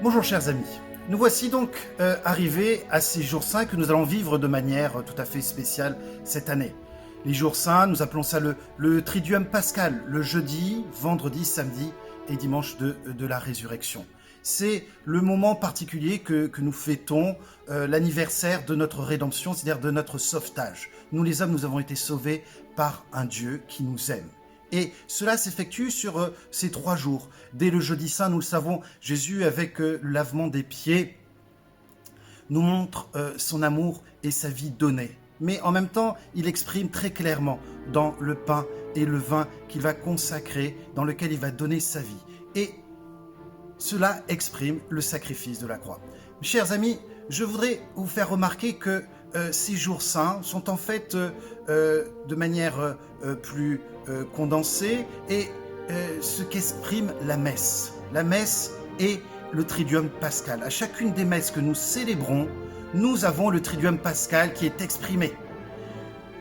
Bonjour chers amis, nous voici donc arrivés à ces jours saints que nous allons vivre de manière tout à fait spéciale cette année. Les jours saints, nous appelons ça le Triduum Pascal, le jeudi, vendredi, samedi et dimanche de la résurrection. C'est le moment particulier que nous fêtons, l'anniversaire de notre rédemption, c'est-à-dire de notre sauvetage. Nous les hommes, nous avons été sauvés par un Dieu qui nous aime. Et cela s'effectue sur ces 3 jours. Dès le jeudi saint, nous le savons, Jésus, avec le lavement des pieds, nous montre son amour et sa vie donnée. Mais en même temps, il exprime très clairement dans le pain et le vin qu'il va consacrer, dans lequel il va donner sa vie. Et cela exprime le sacrifice de la croix. Chers amis, je voudrais vous faire remarquer que ces jours saints sont en fait de manière plus condensée et ce qu'exprime la messe. La messe est le Triduum Pascal. À chacune des messes que nous célébrons, nous avons le Triduum Pascal qui est exprimé.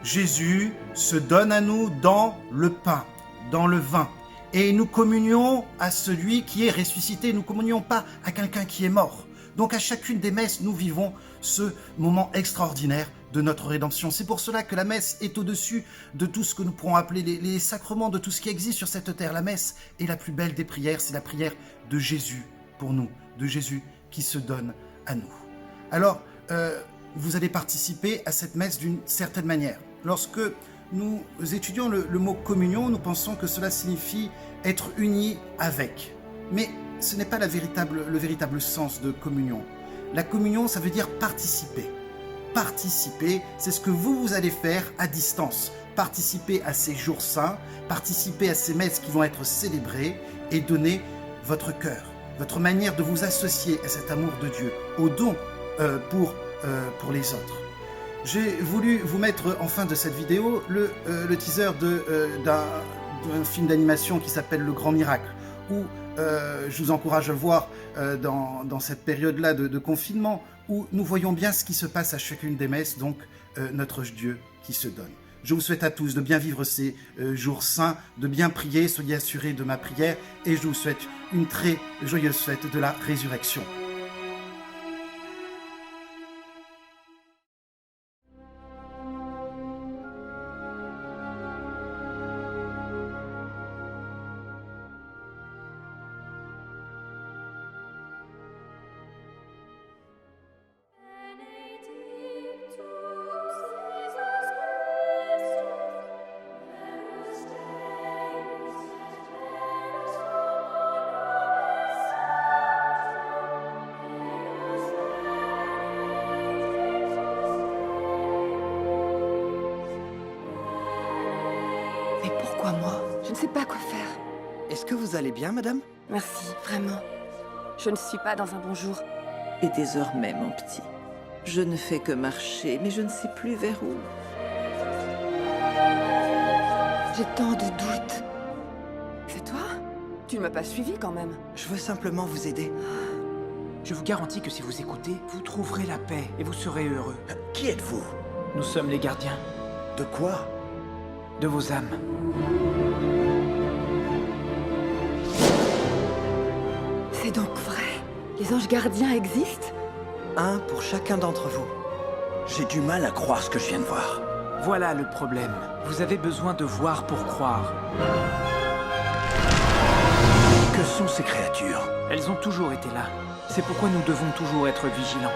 Jésus se donne à nous dans le pain, dans le vin. Et nous communions à celui qui est ressuscité. Nous ne communions pas à quelqu'un qui est mort. Donc à chacune des messes, nous vivons ce moment extraordinaire de notre rédemption. C'est pour cela que la messe est au-dessus de tout ce que nous pourrons appeler les sacrements, de tout ce qui existe sur cette terre. La messe est la plus belle des prières, c'est la prière de Jésus pour nous, de Jésus qui se donne à nous. Alors, vous allez participer à cette messe d'une certaine manière. Lorsque nous étudions le mot communion, nous pensons que cela signifie être unis avec. Mais ce n'est pas le véritable sens de communion. La communion, ça veut dire participer. Participer, c'est ce que vous allez faire à distance. Participer à ces jours saints, participer à ces messes qui vont être célébrées et donner votre cœur, votre manière de vous associer à cet amour de Dieu, au don pour les autres. J'ai voulu vous mettre en fin de cette vidéo le teaser d'un film d'animation qui s'appelle Le Grand Miracle, où je vous encourage à le voir dans cette période-là de confinement, où nous voyons bien ce qui se passe à chacune des messes, donc notre Dieu qui se donne. Je vous souhaite à tous de bien vivre ces jours saints, de bien prier, soyez assurés de ma prière, et je vous souhaite une très joyeuse fête de la résurrection. Mais pourquoi moi? Je ne sais pas quoi faire. Est-ce que vous allez bien, madame? Merci, vraiment. Je ne suis pas dans un bon jour. Et désormais, mon petit, je ne fais que marcher, mais je ne sais plus vers où. J'ai tant de doutes. C'est toi? Tu ne m'as pas suivi quand même. Je veux simplement vous aider. Je vous garantis que si vous écoutez, vous trouverez la paix et vous serez heureux. Qui êtes-vous? Nous sommes les gardiens De quoi? de vos âmes. C'est donc vrai. Les anges gardiens existent? Un pour chacun d'entre vous. J'ai du mal à croire ce que je viens de voir. Voilà le problème. Vous avez besoin de voir pour croire. Que sont ces créatures? Elles ont toujours été là. C'est pourquoi nous devons toujours être vigilants.